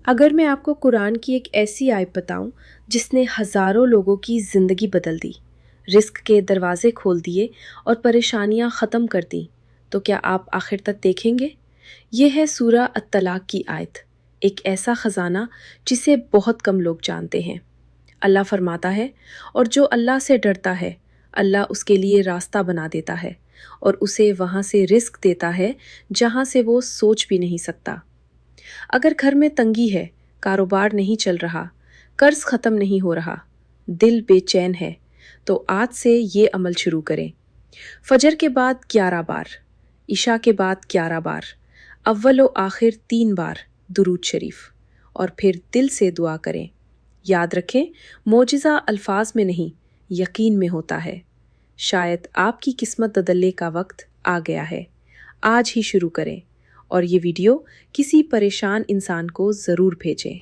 اگر میں آپ کو قرآن کی ایک ایسی آیت بتاؤں جس نے ہزاروں لوگوں کی زندگی بدل دی، رزق کے دروازے کھول دیے اور پریشانیاں ختم کر دیں، تو کیا آپ آخر تک دیکھیں گے؟ یہ ہے سورہ الطلاق کی آیت، ایک ایسا خزانہ جسے بہت کم لوگ جانتے ہیں۔ اللہ فرماتا ہے، اور جو اللہ سے ڈرتا ہے اللہ اس کے لیے راستہ بنا دیتا ہے اور اسے وہاں سے رزق دیتا ہے جہاں سے وہ سوچ بھی نہیں سکتا۔ اگر گھر میں تنگی ہے، کاروبار نہیں چل رہا، قرض ختم نہیں ہو رہا، دل بے چین ہے، تو آج سے یہ عمل شروع کریں۔ فجر کے بعد 11 بار، عشاء کے بعد 11 بار، اول و آخر 3 بار درود شریف، اور پھر دل سے دعا کریں۔ یاد رکھیں، معجزہ الفاظ میں نہیں، یقین میں ہوتا ہے۔ شاید آپ کی قسمت بدلنے کا وقت آ گیا ہے۔ آج ہی شروع کریں، اور یہ ویڈیو کسی پریشان انسان کو ضرور بھیجیں۔